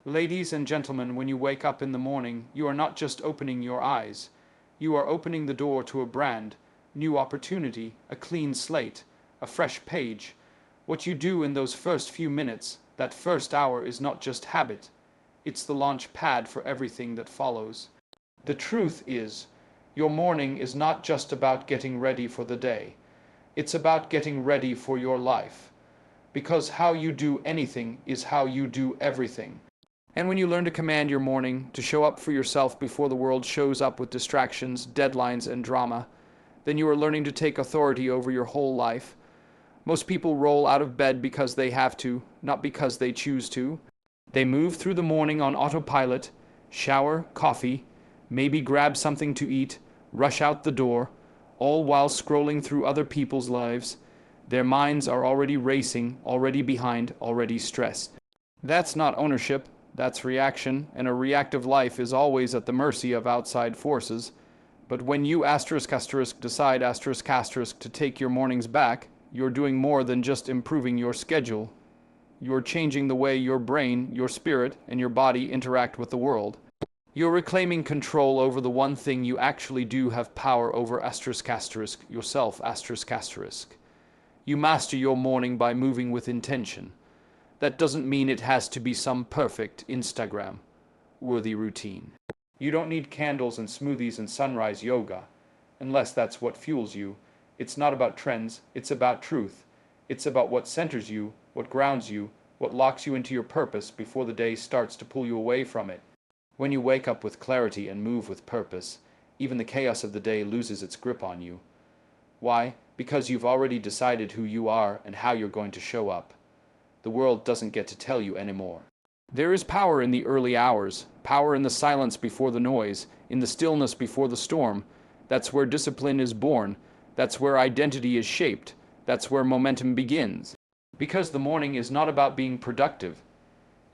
Ladies and gentlemen, when you wake up in the morning, you are not just opening your eyes. You are opening the door to a brand, new opportunity, a clean slate, a fresh page. What you do in those first few minutes, that first hour, is not just habit. It's the launch pad for everything that follows. The truth is, your morning is not just about getting ready for the day. It's about getting ready for your life. Because how you do anything is how you do everything. And when you learn to command your morning, to show up for yourself before the world shows up with distractions, deadlines, and drama, then you are learning to take authority over your whole life. Most people roll out of bed because they have to, not because they choose to. They move through the morning on autopilot, shower, coffee, maybe grab something to eat, rush out the door, all while scrolling through other people's lives. Their minds are already racing, already behind, already stressed. That's not ownership. That's reaction, and a reactive life is always at the mercy of outside forces. But when you decide to take your mornings back, you're doing more than just improving your schedule. You're changing the way your brain, your spirit, and your body interact with the world. You're reclaiming control over the one thing you actually do have power over yourself. You master your morning by moving with intention. That doesn't mean it has to be some perfect Instagram-worthy routine. You don't need candles and smoothies and sunrise yoga, unless that's what fuels you. It's not about trends, it's about truth. It's about what centers you, what grounds you, what locks you into your purpose before the day starts to pull you away from it. When you wake up with clarity and move with purpose, even the chaos of the day loses its grip on you. Why? Because you've already decided who you are and how you're going to show up. The world doesn't get to tell you anymore. There is power in the early hours, power in the silence before the noise, in the stillness before the storm. That's where discipline is born. That's where identity is shaped. That's where momentum begins. Because the morning is not about being productive.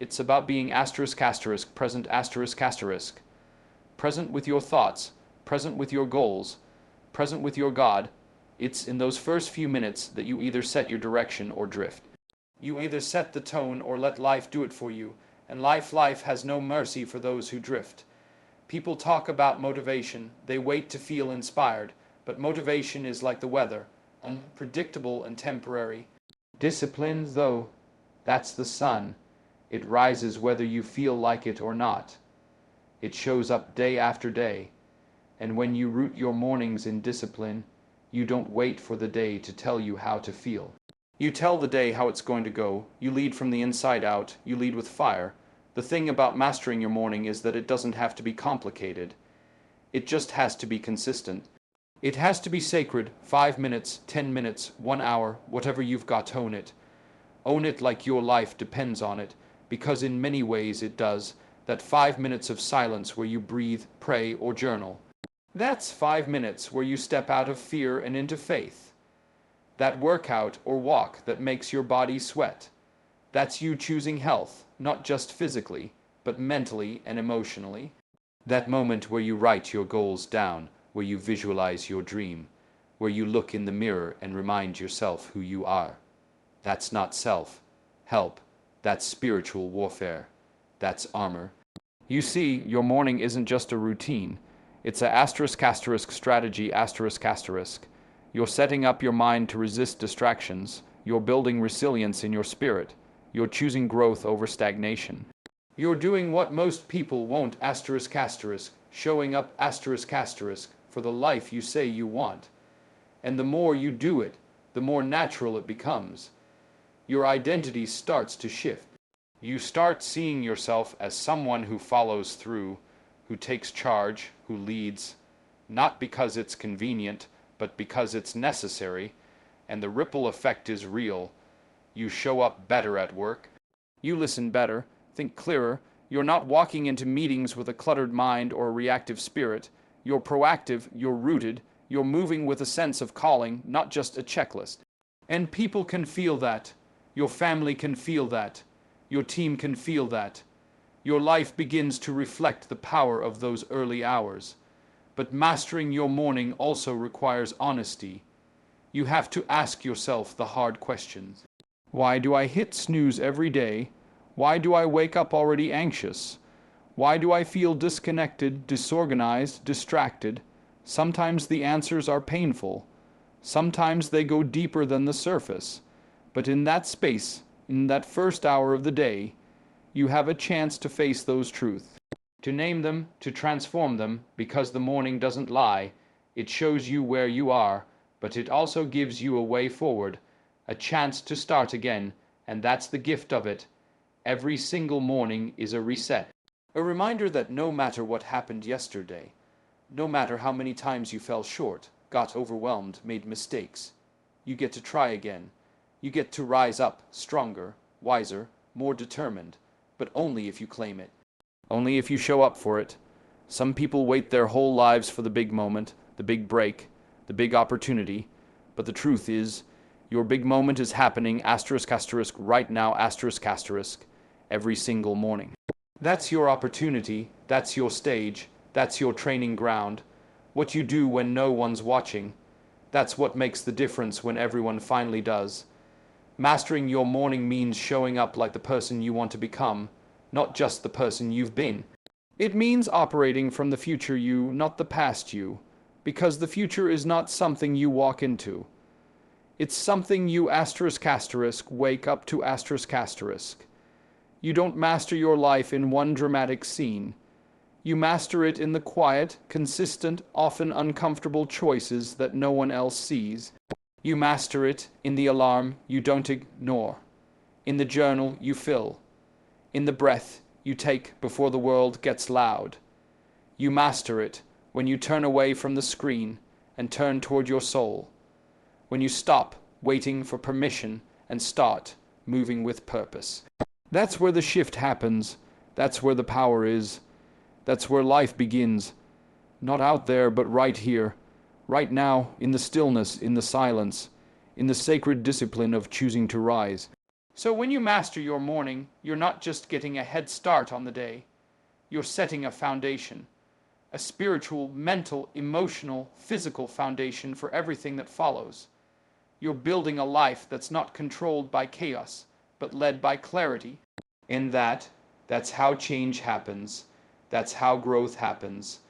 It's about being present present with your thoughts, present with your goals, present with your God. It's in those first few minutes that you either set your direction or drift. You either set the tone or let life do it for you, and life has no mercy for those who drift. People talk about motivation, they wait to feel inspired, but motivation is like the weather, unpredictable and temporary. Discipline, though, that's the sun. It rises whether you feel like it or not. It shows up day after day, and when you root your mornings in discipline, you don't wait for the day to tell you how to feel. You tell the day how it's going to go. You lead from the inside out. You lead with fire. The thing about mastering your morning is that it doesn't have to be complicated. It just has to be consistent. It has to be sacred. 5 minutes, 10 minutes, 1 hour, whatever you've got, own it. Own it like your life depends on it, because in many ways it does. That 5 minutes of silence where you breathe, pray, or journal. That's 5 minutes where you step out of fear and into faith. That workout or walk that makes your body sweat. That's you choosing health, not just physically, but mentally and emotionally. That moment where you write your goals down, where you visualize your dream, where you look in the mirror and remind yourself who you are. That's not self-help. That's spiritual warfare. That's armor. You see, your morning isn't just a routine. It's a strategy. You're setting up your mind to resist distractions. You're building resilience in your spirit. You're choosing growth over stagnation. You're doing what most people won't showing up for the life you say you want. And the more you do it, the more natural it becomes. Your identity starts to shift. You start seeing yourself as someone who follows through, who takes charge, who leads, not because it's convenient, but because it's necessary, and the ripple effect is real. You show up better at work. You listen better, think clearer. You're not walking into meetings with a cluttered mind or a reactive spirit. You're proactive, you're rooted, you're moving with a sense of calling, not just a checklist. And people can feel that. Your family can feel that. Your team can feel that. Your life begins to reflect the power of those early hours. But mastering your morning also requires honesty. You have to ask yourself the hard questions. Why do I hit snooze every day? Why do I wake up already anxious? Why do I feel disconnected, disorganized, distracted? Sometimes the answers are painful. Sometimes they go deeper than the surface. But in that space, in that first hour of the day, you have a chance to face those truths. To name them, to transform them, because the morning doesn't lie. It shows you where you are, but it also gives you a way forward, a chance to start again, and that's the gift of it. Every single morning is a reset. A reminder that no matter what happened yesterday, no matter how many times you fell short, got overwhelmed, made mistakes, you get to try again. You get to rise up stronger, wiser, more determined, but only if you claim it. Only if you show up for it. Some people wait their whole lives for the big moment, the big break, the big opportunity, but the truth is, your big moment is happening *** right now ***, every single morning. That's your opportunity, that's your stage, that's your training ground. What you do when no one's watching, that's what makes the difference when everyone finally does. Mastering your morning means showing up like the person you want to become, not just the person you've been. It means operating from the future you, not the past you, because the future is not something you walk into. It's something you *** wake up to ***. You don't master your life in one dramatic scene. You master it in the quiet, consistent, often uncomfortable choices that no one else sees. You master it in the alarm you don't ignore, in the journal you fill, in the breath you take before the world gets loud. You master it when you turn away from the screen and turn toward your soul, when you stop waiting for permission and start moving with purpose. That's where the shift happens. That's where the power is. That's where life begins. Not out there, but right here. Right now, in the stillness, in the silence, in the sacred discipline of choosing to rise. So when you master your morning, you're not just getting a head start on the day. You're setting a foundation. A spiritual, mental, emotional, physical foundation for everything that follows. You're building a life that's not controlled by chaos, but led by clarity. In that's how change happens. That's how growth happens.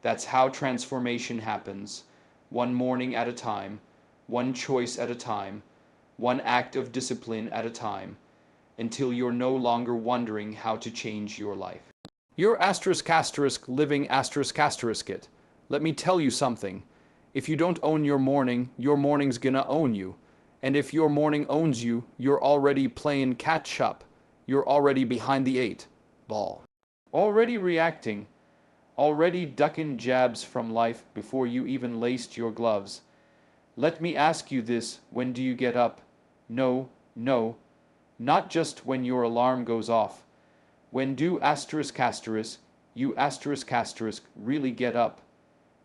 That's how transformation happens. One morning at a time, one choice at a time, one act of discipline at a time, until you're no longer wondering how to change your life. You're ** living ** it. Let me tell you something. If you don't own your morning's gonna own you. And if your morning owns you, you're already playing catch up. You're already behind the 8 ball. Already reacting. Already ducking jabs from life before you even laced your gloves. Let me ask you this, when do you get up? No, not just when your alarm goes off. When do ** you ** really get up?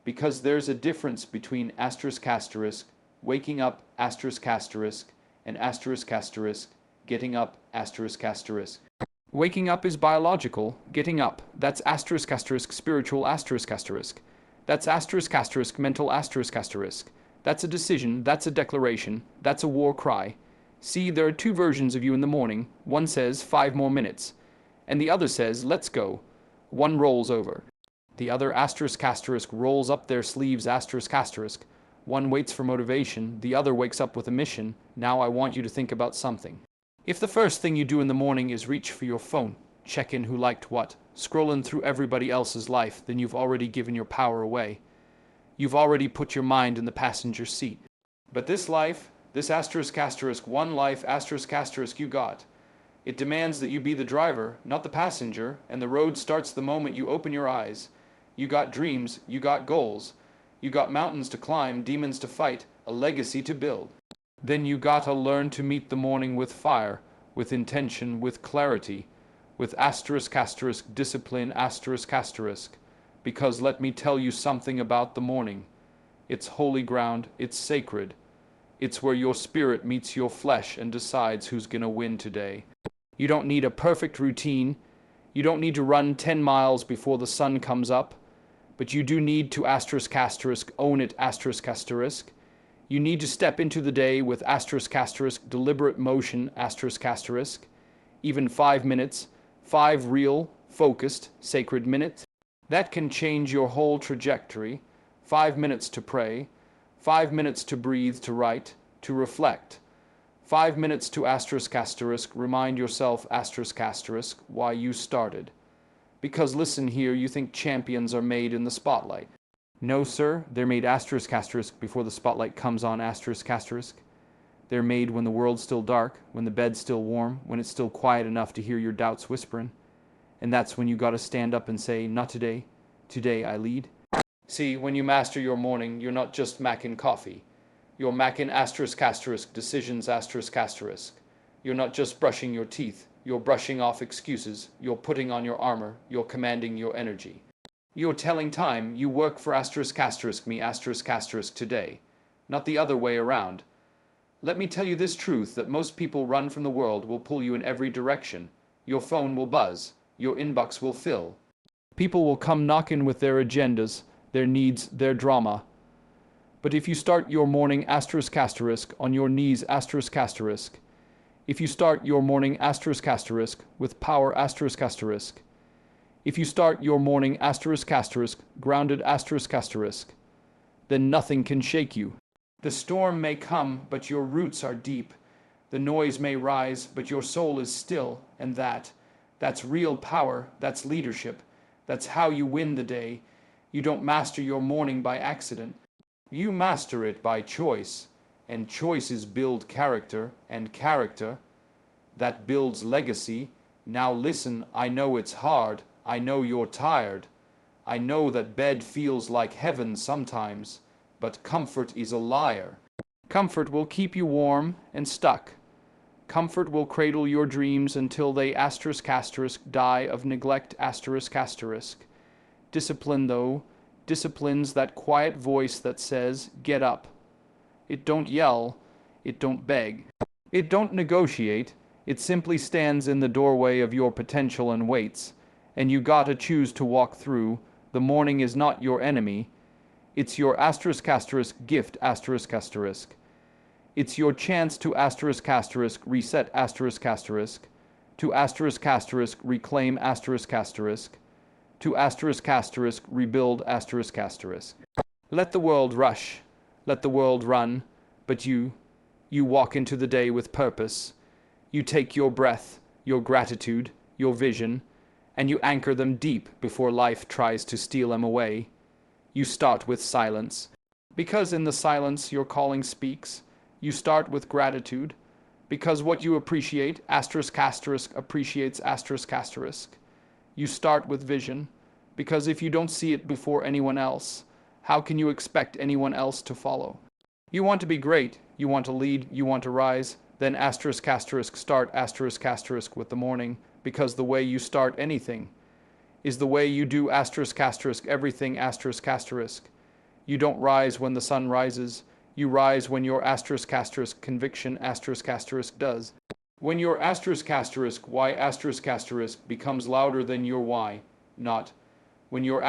Because there's a difference between ** waking up ** and ** getting up **. Waking up is biological. Getting up, that's ** spiritual **. That's ** mental **. That's a decision, that's a declaration, that's a war cry. See, there are 2 versions of you in the morning. One says 5 more minutes, and the other says let's go. One rolls over. The other ** rolls up their sleeves **. One waits for motivation, the other wakes up with a mission. Now I want you to think about something. If the first thing you do in the morning is reach for your phone, check in who liked what, scrolling through everybody else's life, then you've already given your power away. You've already put your mind in the passenger seat. But this life, this ** one life ** you got. It demands that you be the driver, not the passenger, and the road starts the moment you open your eyes. You got dreams, you got goals. You got mountains to climb, demons to fight, a legacy to build. Then you gotta learn to meet the morning with fire, with intention, with clarity, with ** discipline **. Because let me tell you something about the morning. It's holy ground, it's sacred. It's where your spirit meets your flesh and decides who's gonna win today. You don't need a perfect routine. You don't need to run 10 miles before the sun comes up. But you do need to ** own it **. You need to step into the day with ** deliberate motion **. even 5 minutes, 5 real, focused, sacred minutes. That can change your whole trajectory. 5 minutes to pray, 5 minutes to breathe, to write, to reflect. 5 minutes to remind yourself why you started. Because listen here, you think champions are made in the spotlight. No, sir, they're made before the spotlight comes on . They're made when the world's still dark, when the bed's still warm, when it's still quiet enough to hear your doubts whispering. And that's when you gotta stand up and say, not today. Today I lead. See, when you master your morning, you're not just macking coffee. You're macking decisions . You're not just brushing your teeth. You're brushing off excuses. You're putting on your armor. You're commanding your energy. You're telling time you work for me today, not the other way around. Let me tell you this truth, that most people run from the world will pull you in every direction. Your phone will buzz. Your inbox will fill. People will come knocking with their agendas, their needs, their drama. But if you start your morning on your knees if you start your morning with power if you start your morning grounded then nothing can shake you. The storm may come, but your roots are deep. The noise may rise, but your soul is still, and that's real power, that's leadership. That's how you win the day. You don't master your morning by accident. You master it by choice, and choices build character, and character, that builds legacy. Now listen, I know it's hard. I know you're tired. I know that bed feels like heaven sometimes, but comfort is a liar. Comfort will keep you warm and stuck. Comfort will cradle your dreams until they die of neglect . Discipline, though, disciplines that quiet voice that says, get up. It don't yell, it don't beg, it don't negotiate, it simply stands in the doorway of your potential and waits, and you gotta choose to walk through. The morning is not your enemy, it's your gift . It's your chance to reset to reclaim to rebuild . Let the world rush, let the world run, but you walk into the day with purpose. You take your breath, your gratitude, your vision, and you anchor them deep before life tries to steal them away. You start with silence, because in the silence your calling speaks. You start with gratitude, because what you appreciate, appreciates . You start with vision, because if you don't see it before anyone else, how can you expect anyone else to follow? You want to be great, you want to lead, you want to rise, then start with the morning, because the way you start anything is the way you do everything . You don't rise when the sun rises, you rise when your conviction does. When your why becomes louder than your why, not. When your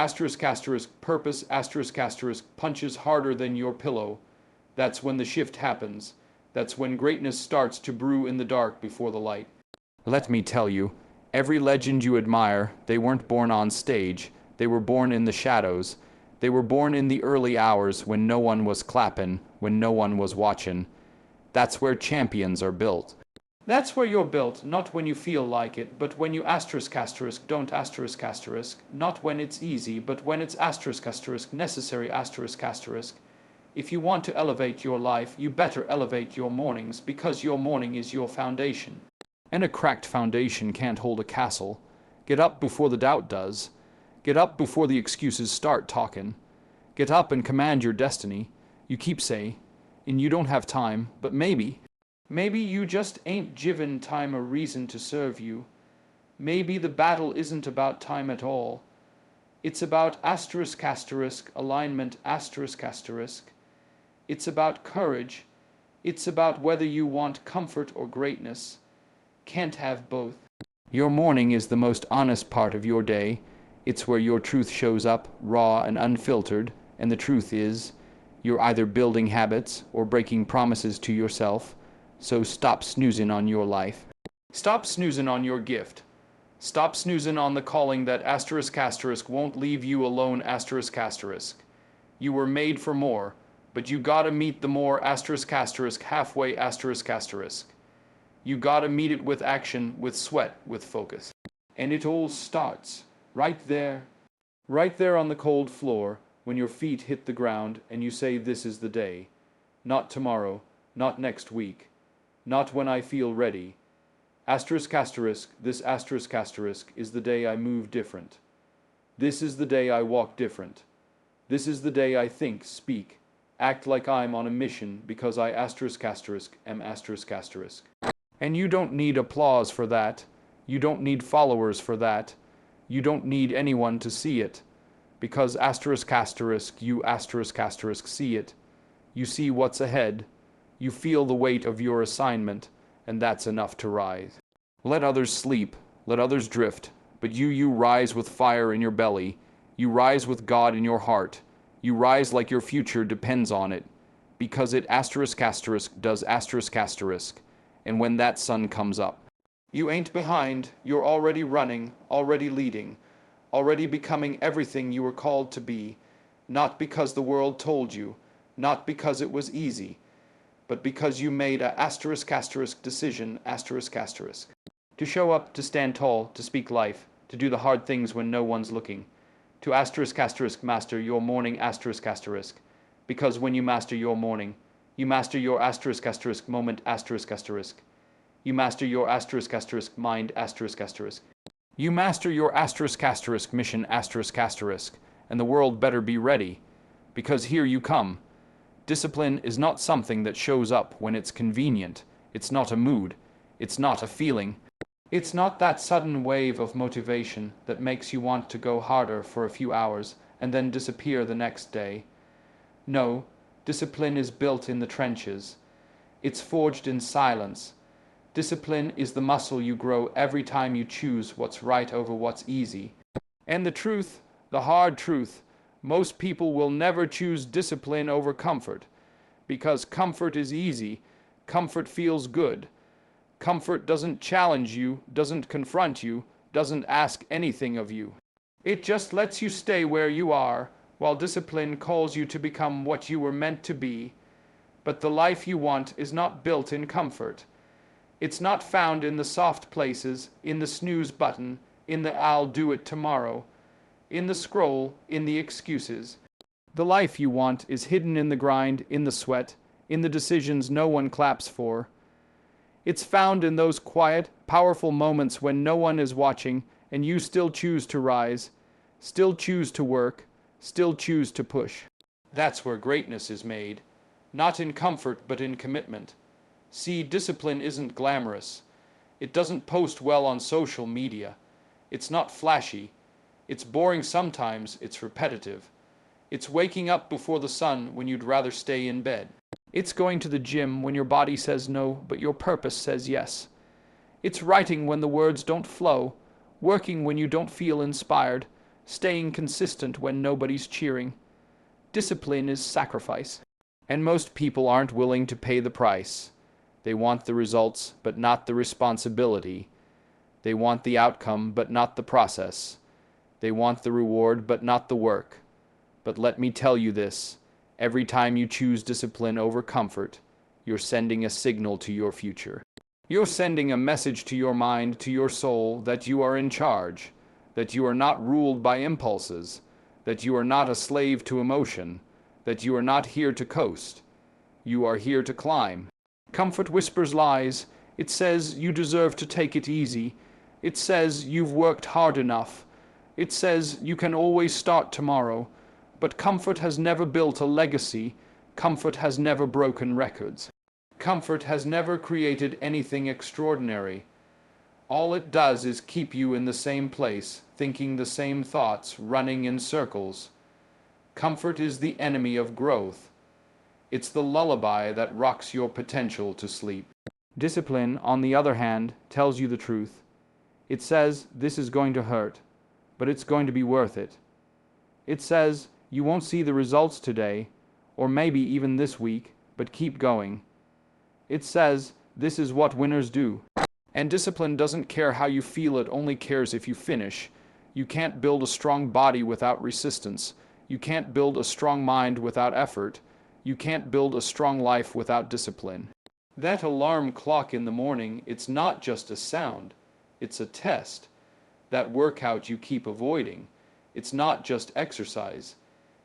purpose punches harder than your pillow, that's when the shift happens. That's when greatness starts to brew in the dark before the light. Let me tell you, every legend you admire, they weren't born on stage. They were born in the shadows. They were born in the early hours when no one was clapping, when no one was watching. That's where champions are built. That's where you're built, not when you feel like it, but when you don't not when it's easy, but when it's necessary . If you want to elevate your life, you better elevate your mornings, because your morning is your foundation. And a cracked foundation can't hold a castle. Get up before the doubt does. Get up before the excuses start talking. Get up and command your destiny. You keep saying, and you don't have time, but maybe you just ain't given time a reason to serve you. Maybe the battle isn't about time at all. It's about alignment . It's about courage. It's about whether you want comfort or greatness. Can't have both. Your morning is the most honest part of your day. It's where your truth shows up, raw and unfiltered, and the truth is, you're either building habits or breaking promises to yourself, so stop snoozing on your life. Stop snoozing on your gift. Stop snoozing on the calling that *** won't leave you alone ***. You were made for more, but you gotta meet the more *** halfway ***. You gotta meet it with action, with sweat, with focus. And it all starts right there on the cold floor, when your feet hit the ground and you say, this is the day. Not tomorrow, not next week, not when I feel ready. This *** is the day I move different. This is the day I walk different. This is the day I think, speak, act like I'm on a mission because I am ***. And you don't need applause for that. You don't need followers for that. You don't need anyone to see it. Because you see it. You see what's ahead. You feel the weight of your assignment, and that's enough to rise. Let others sleep, let others drift, but you rise with fire in your belly. You rise with God in your heart. You rise like your future depends on it, because it does ***, and when that sun comes up. You ain't behind, you're already running, already leading, already becoming everything you were called to be, not because the world told you, not because it was easy, but because you made a *** decision ***. To show up, to stand tall, to speak life, to do the hard things when no one's looking, to *** master your morning ***, because when you master your morning, you master your *** moment ***. You master your *** mind ***. You master your *** mission ***, and the world better be ready, because here you come. Discipline is not something that shows up when it's convenient. It's not a mood. It's not a feeling. It's not that sudden wave of motivation that makes you want to go harder for a few hours and then disappear the next day. No, discipline is built in the trenches. It's forged in silence. Discipline is the muscle you grow every time you choose what's right over what's easy. And the truth, the hard truth, most people will never choose discipline over comfort, because comfort is easy, comfort feels good. Comfort doesn't challenge you, doesn't confront you, doesn't ask anything of you. It just lets you stay where you are, while discipline calls you to become what you were meant to be. But the life you want is not built in comfort. It's not found in the soft places, in the snooze button, in the I'll do it tomorrow, in the scroll, in the excuses. The life you want is hidden in the grind, in the sweat, in the decisions no one claps for. It's found in those quiet, powerful moments when no one is watching and you still choose to rise, still choose to work, still choose to push. That's where greatness is made, not in comfort but in commitment. See, discipline isn't glamorous. It doesn't post well on social media. It's not flashy. It's boring sometimes, it's repetitive. It's waking up before the sun when you'd rather stay in bed. It's going to the gym when your body says no, but your purpose says yes. It's writing when the words don't flow, working when you don't feel inspired, staying consistent when nobody's cheering. Discipline is sacrifice. And most people aren't willing to pay the price. They want the results, but not the responsibility. They want the outcome, but not the process. They want the reward, but not the work. But let me tell you this. Every time you choose discipline over comfort, you're sending a signal to your future. You're sending a message to your mind, to your soul, that you are in charge, that you are not ruled by impulses, that you are not a slave to emotion, that you are not here to coast. You are here to climb. Comfort whispers lies. It says you deserve to take it easy. It says you've worked hard enough. It says you can always start tomorrow. But comfort has never built a legacy. Comfort has never broken records. Comfort has never created anything extraordinary. All it does is keep you in the same place, thinking the same thoughts, running in circles. Comfort is the enemy of growth. It's the lullaby that rocks your potential to sleep. Discipline, on the other hand, tells you the truth. It says this is going to hurt, but it's going to be worth it. It says you won't see the results today, or maybe even this week, but keep going. It says this is what winners do. And discipline doesn't care how you feel, it only cares if you finish. You can't build a strong body without resistance. You can't build a strong mind without effort. You can't build a strong life without discipline. That alarm clock in the morning, it's not just a sound, it's a test. That workout you keep avoiding, it's not just exercise.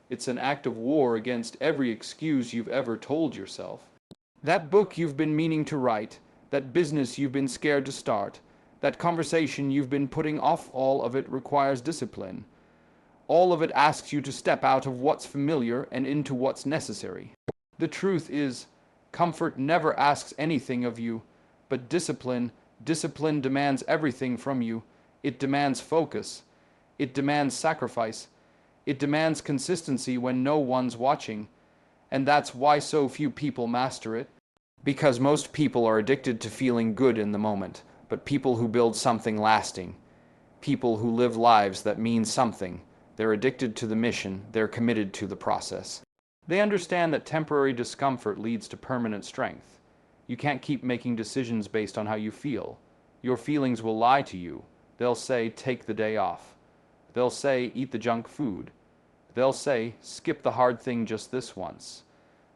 It's an act of war against every excuse you've ever told yourself. That book you've been meaning to write, that business you've been scared to start, that conversation you've been putting off, all of it requires discipline. All of it asks you to step out of what's familiar and into what's necessary. The truth is, comfort never asks anything of you, but discipline demands everything from you. It demands focus. It demands sacrifice. It demands consistency when no one's watching. And that's why so few people master it. Because most people are addicted to feeling good in the moment, but people who build something lasting, people who live lives that mean something, they're addicted to the mission, they're committed to the process. They understand that temporary discomfort leads to permanent strength. You can't keep making decisions based on how you feel. Your feelings will lie to you. They'll say, take the day off. They'll say, eat the junk food. They'll say, skip the hard thing just this once.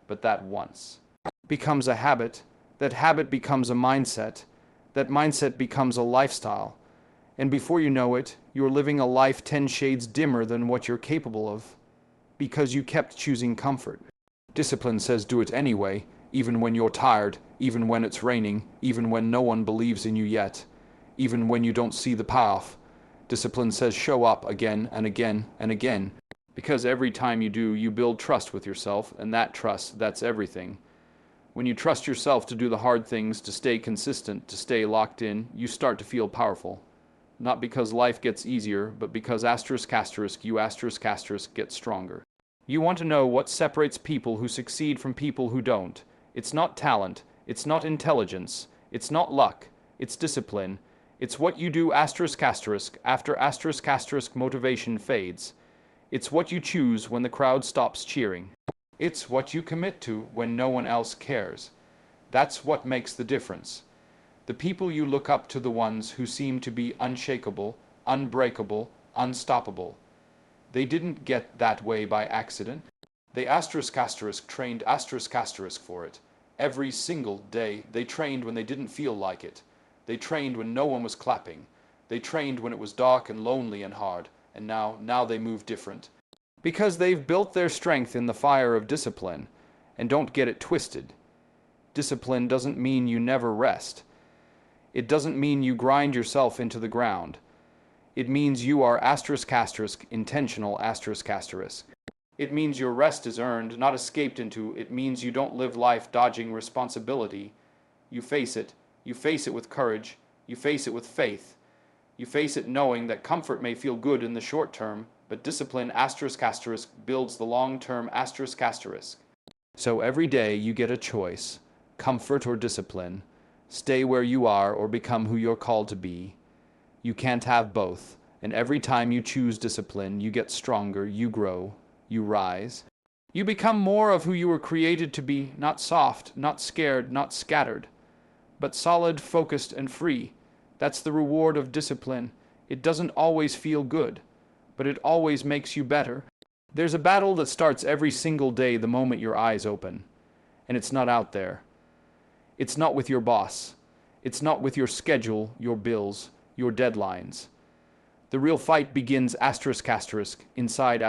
But that once becomes a habit. That habit becomes a mindset. That mindset becomes a lifestyle. And before you know it, you're living a life 10 shades dimmer than what you're capable of, because you kept choosing comfort. Discipline says do it anyway, even when you're tired, even when it's raining, even when no one believes in you yet, even when you don't see the payoff. Discipline says show up again and again and again, because every time you do, you build trust with yourself, and that trust, that's everything. When you trust yourself to do the hard things, to stay consistent, to stay locked in, you start to feel powerful. Not because life gets easier, but because you get stronger. You want to know what separates people who succeed from people who don't. It's not talent, it's not intelligence, it's not luck, it's discipline. It's what you do after motivation fades. It's what you choose when the crowd stops cheering. It's what you commit to when no one else cares. That's what makes the difference. The people you look up to, the ones who seem to be unshakable, unbreakable, unstoppable. They didn't get that way by accident. They trained for it. Every single day they trained when they didn't feel like it. They trained when no one was clapping. They trained when it was dark and lonely and hard. And now they move different. Because they've built their strength in the fire of discipline. And don't get it twisted. Discipline doesn't mean you never rest. It doesn't mean you grind yourself into the ground. It means you are intentional . It means your rest is earned, not escaped into. It means you don't live life dodging responsibility. You face it. You face it with courage. You face it with faith. You face it knowing that comfort may feel good in the short term, but discipline builds the long term . So every day you get a choice, comfort or discipline. Stay where you are or become who you're called to be. You can't have both, and every time you choose discipline, you get stronger, you grow, you rise. You become more of who you were created to be, not soft, not scared, not scattered, but solid, focused, and free. That's the reward of discipline. It doesn't always feel good, but it always makes you better. There's a battle that starts every single day the moment your eyes open, and it's not out there. It's not with your boss. It's not with your schedule, your bills, your deadlines. The real fight begins inside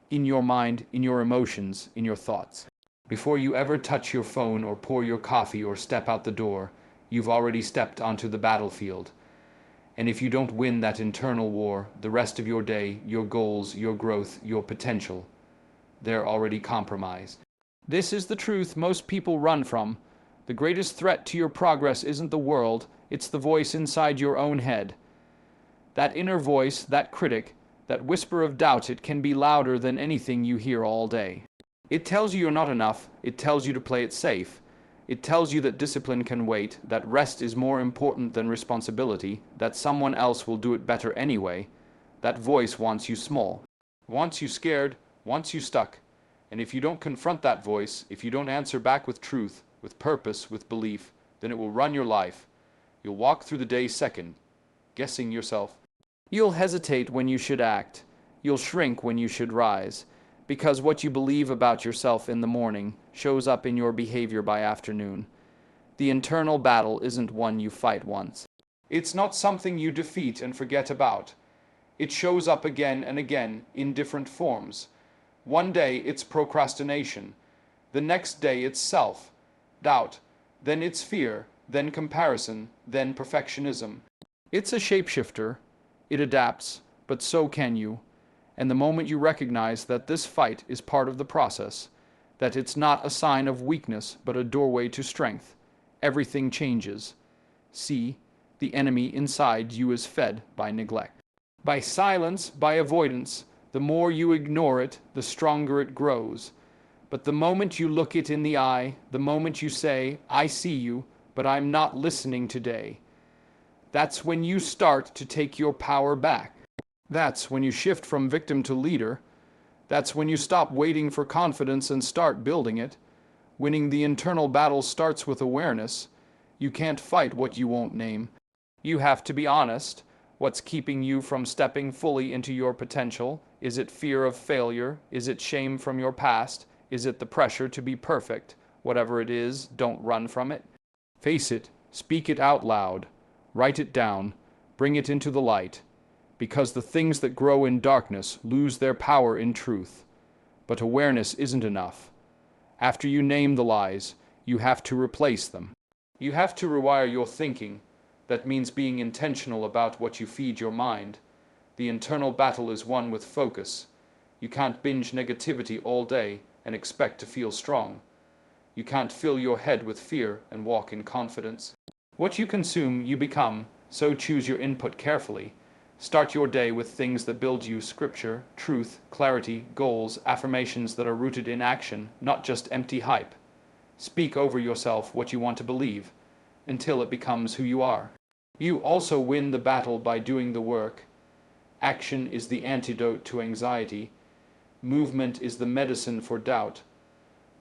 in your mind, in your emotions, in your thoughts. Before you ever touch your phone or pour your coffee or step out the door, you've already stepped onto the battlefield. And if you don't win that internal war, the rest of your day, your goals, your growth, your potential, they're already compromised. This is the truth most people run from. The greatest threat to your progress isn't the world, it's the voice inside your own head. That inner voice, that critic, that whisper of doubt, it can be louder than anything you hear all day. It tells you you're not enough, it tells you to play it safe. It tells you that discipline can wait, that rest is more important than responsibility, that someone else will do it better anyway. That voice wants you small, wants you scared, wants you stuck. And if you don't confront that voice, if you don't answer back with truth, with purpose, with belief, then it will run your life. You'll walk through the day second, guessing yourself. You'll hesitate when you should act. You'll shrink when you should rise, because what you believe about yourself in the morning shows up in your behavior by afternoon. The internal battle isn't one you fight once. It's not something you defeat and forget about. It shows up again and again in different forms. One day it's procrastination. The next day it's self-doubt. Then it's fear, then comparison, then perfectionism. It's a shapeshifter. It adapts, but so can you. And the moment you recognize that this fight is part of the process, that it's not a sign of weakness but a doorway to strength, everything changes. See, the enemy inside you is fed by neglect. By silence, by avoidance, the more you ignore it, the stronger it grows. But the moment you look it in the eye, the moment you say, I see you, but I'm not listening today, that's when you start to take your power back. That's when you shift from victim to leader. That's when you stop waiting for confidence and start building it. Winning the internal battle starts with awareness. You can't fight what you won't name. You have to be honest. What's keeping you from stepping fully into your potential? Is it fear of failure? Is it shame from your past? Is it the pressure to be perfect? Whatever it is, don't run from it. Face it. Speak it out loud. Write it down. Bring it into the light. Because the things that grow in darkness lose their power in truth. But awareness isn't enough. After you name the lies, you have to replace them. You have to rewire your thinking. That means being intentional about what you feed your mind. The internal battle is won with focus. You can't binge negativity all day and expect to feel strong. You can't fill your head with fear and walk in confidence. What you consume, you become, so choose your input carefully. Start your day with things that build you scripture, truth, clarity, goals, affirmations that are rooted in action, not just empty hype. Speak over yourself what you want to believe, until it becomes who you are. You also win the battle by doing the work. Action is the antidote to anxiety. Movement is the medicine for doubt.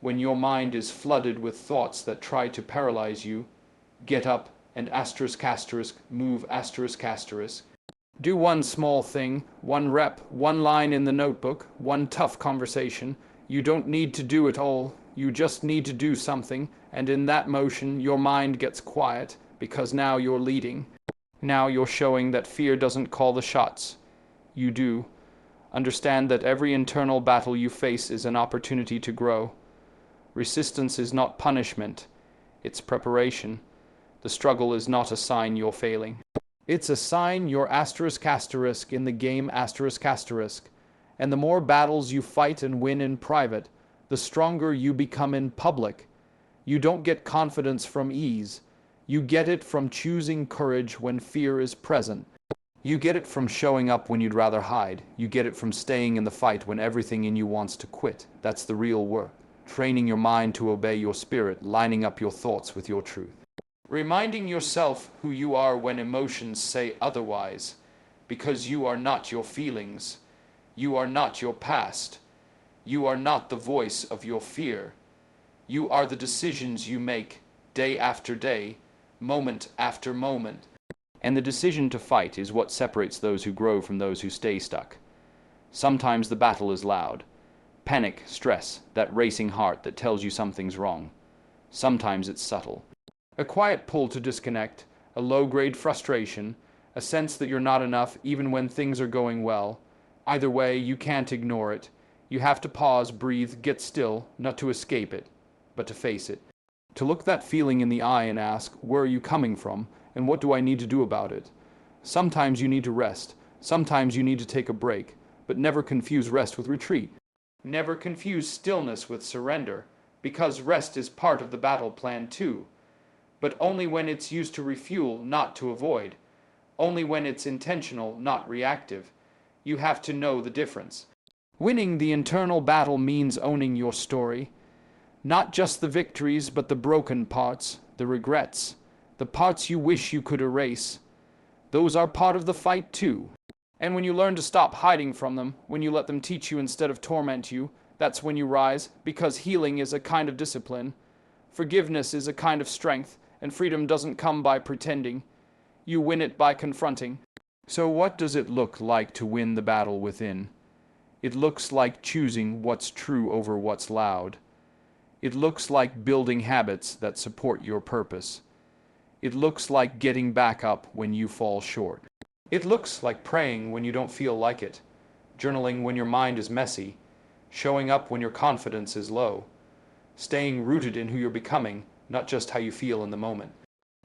When your mind is flooded with thoughts that try to paralyze you, get up and move ***. Do one small thing, one rep, one line in the notebook, one tough conversation. You don't need to do it all. You just need to do something, and in that motion your mind gets quiet, because now you're leading. Now you're showing that fear doesn't call the shots. You do. Understand that every internal battle you face is an opportunity to grow. Resistance is not punishment. It's preparation. The struggle is not a sign you're failing. It's a sign you're *** in the game ***. And the more battles you fight and win in private, the stronger you become in public. You don't get confidence from ease. You get it from choosing courage when fear is present. You get it from showing up when you'd rather hide. You get it from staying in the fight when everything in you wants to quit. That's the real work. Training your mind to obey your spirit, lining up your thoughts with your truth. Reminding yourself who you are when emotions say otherwise, because you are not your feelings. You are not your past. You are not the voice of your fear. You are the decisions you make day after day, moment after moment. And the decision to fight is what separates those who grow from those who stay stuck. Sometimes the battle is loud. Panic, stress, that racing heart that tells you something's wrong. Sometimes it's subtle. A quiet pull to disconnect, a low-grade frustration, a sense that you're not enough even when things are going well. Either way, you can't ignore it. You have to pause, breathe, get still, not to escape it, but to face it. To look that feeling in the eye and ask, where are you coming from, and what do I need to do about it? Sometimes you need to rest. Sometimes you need to take a break, but never confuse rest with retreat. Never confuse stillness with surrender, because rest is part of the battle plan too. But only when it's used to refuel, not to avoid. Only when it's intentional, not reactive. You have to know the difference. Winning the internal battle means owning your story. Not just the victories, but the broken parts, the regrets, the parts you wish you could erase. Those are part of the fight too. And when you learn to stop hiding from them, when you let them teach you instead of torment you, that's when you rise, because healing is a kind of discipline. Forgiveness is a kind of strength, and freedom doesn't come by pretending. You win it by confronting. So what does it look like to win the battle within? It looks like choosing what's true over what's loud. It looks like building habits that support your purpose. It looks like getting back up when you fall short. It looks like praying when you don't feel like it, journaling when your mind is messy, showing up when your confidence is low, staying rooted in who you're becoming, not just how you feel in the moment.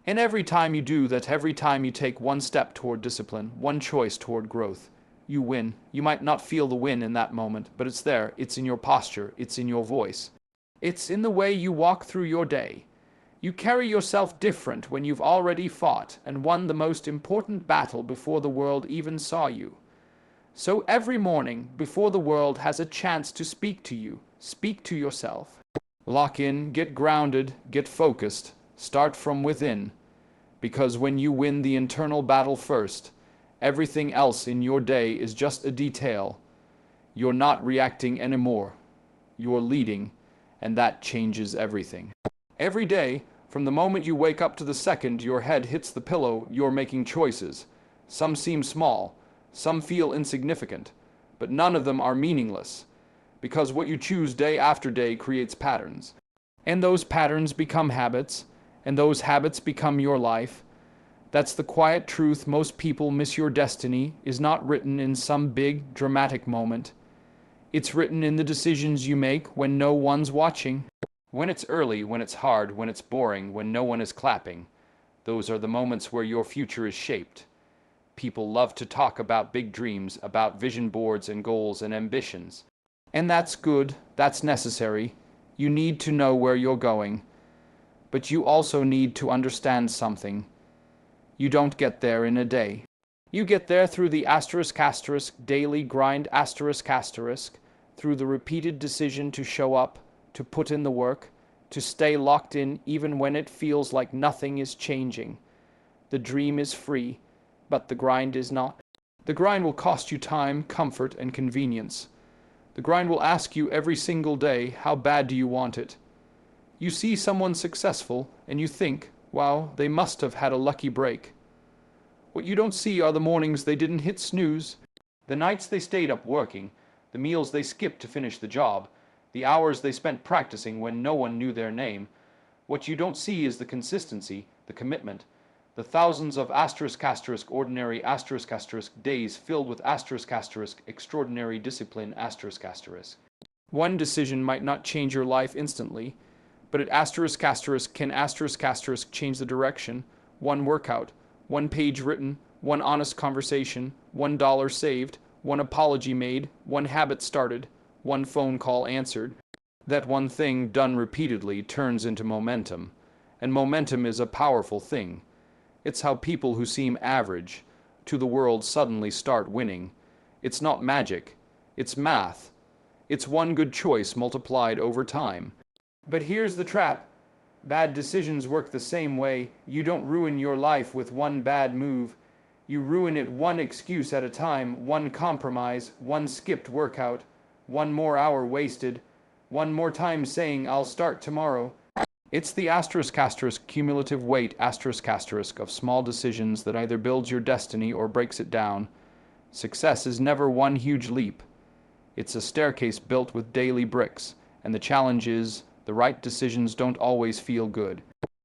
And every time you do that, every time you take one step toward discipline, one choice toward growth, you win. You might not feel the win in that moment, but it's there. It's in your posture. It's in your voice. It's in the way you walk through your day. You carry yourself different when you've already fought and won the most important battle before the world even saw you. So every morning, before the world has a chance to speak to you, speak to yourself. Lock in, get grounded, get focused, start from within. Because when you win the internal battle first, everything else in your day is just a detail. You're not reacting anymore. You're leading, and that changes everything. Every day, from the moment you wake up to the second your head hits the pillow, you're making choices. Some seem small, some feel insignificant, but none of them are meaningless, because what you choose day after day creates patterns. And those patterns become habits, and those habits become your life. That's the quiet truth. Most people miss. Your destiny is not written in some big, dramatic moment. It's written in the decisions you make when no one's watching. When it's early, when it's hard, when it's boring, when no one is clapping. Those are the moments where your future is shaped. People love to talk about big dreams, about vision boards and goals and ambitions. And that's good, that's necessary. You need to know where you're going. But you also need to understand something. You don't get there in a day. You get there through the *** daily grind ***, through the repeated decision to show up, to put in the work, to stay locked in even when it feels like nothing is changing. The dream is free, but the grind is not. The grind will cost you time, comfort, and convenience. The grind will ask you every single day, how bad do you want it? You see someone successful, and you think, wow, they must have had a lucky break. What you don't see are the mornings they didn't hit snooze, the nights they stayed up working, the meals they skipped to finish the job, the hours they spent practicing when no one knew their name. What you don't see is the consistency, the commitment, the thousands of *** ordinary *** days filled with *** extraordinary discipline ***. One decision might not change your life instantly, but it can *** change the direction. One workout, one page written, one honest conversation, $1 saved, one apology made, one habit started, one phone call answered. That one thing done repeatedly turns into momentum, and momentum is a powerful thing. It's how people who seem average to the world suddenly start winning. It's not magic, it's math. It's one good choice multiplied over time. But here's the trap. Bad decisions work the same way. You don't ruin your life with one bad move. You ruin it one excuse at a time, one compromise, one skipped workout, one more hour wasted, one more time saying, I'll start tomorrow. It's the ** cumulative weight ** of small decisions that either builds your destiny or breaks it down. Success is never one huge leap. It's a staircase built with daily bricks, and the challenge is the right decisions don't always feel good.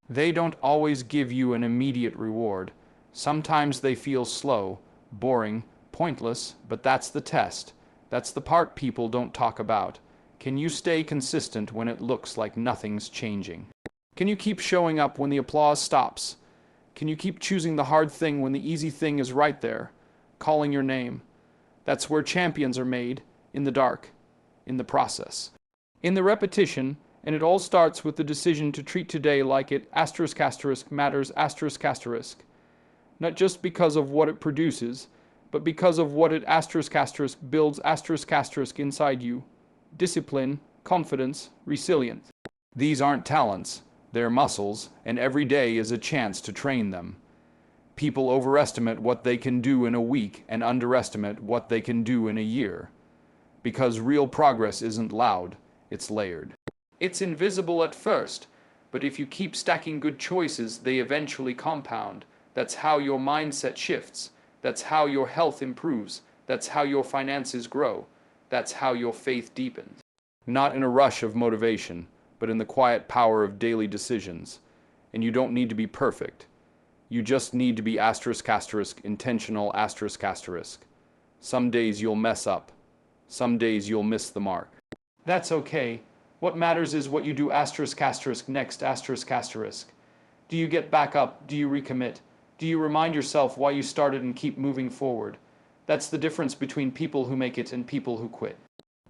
They don't always give you an immediate reward. Sometimes they feel slow, boring, pointless, but that's the test. That's the part people don't talk about. Can you stay consistent when it looks like nothing's changing? Can you keep showing up when the applause stops? Can you keep choosing the hard thing when the easy thing is right there, calling your name? That's where champions are made, in the dark, in the process. In the repetition, and it all starts with the decision to treat today like it ** matters ***, not just because of what it produces, but because of what it ** builds ** inside you. Discipline, confidence, resilience. These aren't talents, they're muscles, and every day is a chance to train them. People overestimate what they can do in a week and underestimate what they can do in a year. Because real progress isn't loud, it's layered. It's invisible at first, But if you keep stacking good choices, they eventually compound. That's how your mindset shifts. That's how your health improves. That's how your finances grow. That's how your faith deepens. Not in a rush of motivation, but in the quiet power of daily decisions. And you don't need to be perfect. You just need to be intentional **. Some days you'll mess up. Some days you'll miss the mark. That's okay. What matters is what you do next **. Do you get back up? Do you recommit? Do you remind yourself why you started and keep moving forward? That's the difference between people who make it and people who quit.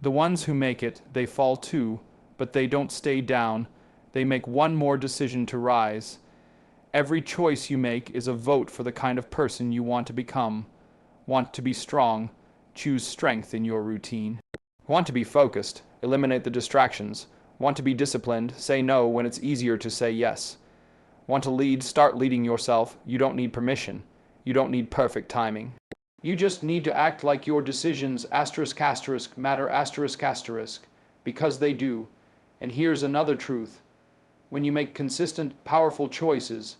The ones who make it, they fall too, but they don't stay down. They make one more decision to rise. Every choice you make is a vote for the kind of person you want to become. Want to be strong? Choose strength in your routine. Want to be focused? Eliminate the distractions. Want to be disciplined? Say no when it's easier to say yes. Want to lead? Start leading yourself. You don't need permission. You don't need perfect timing. You just need to act like your decisions matter because they do. And here's another truth. When you make consistent, powerful choices,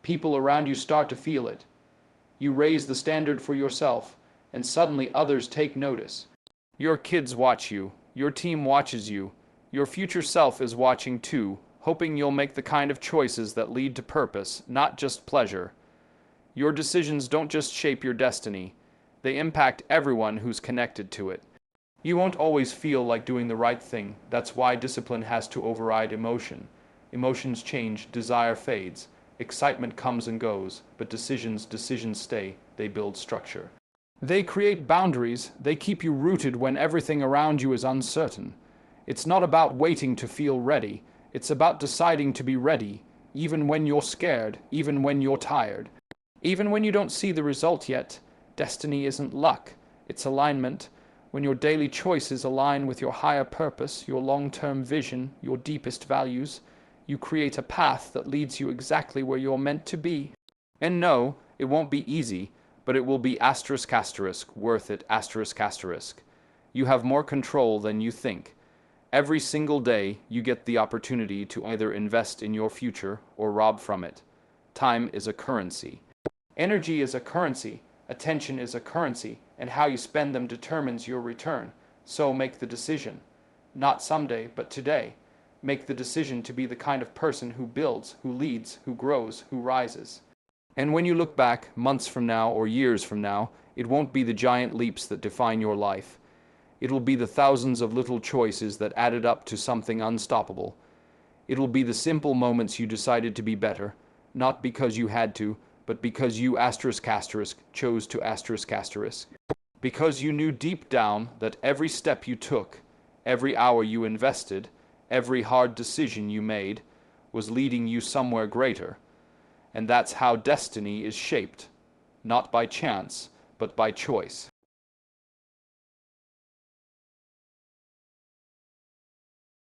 people around you start to feel it. You raise the standard for yourself, and suddenly others take notice. Your kids watch you. Your team watches you. Your future self is watching too, hoping you'll make the kind of choices that lead to purpose, not just pleasure. Your decisions don't just shape your destiny. They impact everyone who's connected to it. You won't always feel like doing the right thing. That's why discipline has to override emotion. Emotions change, desire fades. Excitement comes and goes, but decisions stay. They build structure. They create boundaries. They keep you rooted when everything around you is uncertain. It's not about waiting to feel ready. It's about deciding to be ready, even when you're scared, even when you're tired. Even when you don't see the result yet. Destiny isn't luck. It's alignment. When your daily choices align with your higher purpose, your long-term vision, your deepest values, you create a path that leads you exactly where you're meant to be. And no, it won't be easy, but it will be worth it **. You have more control than you think. Every single day, you get the opportunity to either invest in your future or rob from it. Time is a currency. Energy is a currency. Attention is a currency, and how you spend them determines your return. So make the decision. Not someday, but today. Make the decision to be the kind of person who builds, who leads, who grows, who rises. And when you look back, months from now or years from now, it won't be the giant leaps that define your life. It'll be the thousands of little choices that added up to something unstoppable. It'll be the simple moments you decided to be better, not because you had to, but because you chose to **. Because you knew deep down that every step you took, every hour you invested, every hard decision you made was leading you somewhere greater. And that's how destiny is shaped, not by chance, but by choice.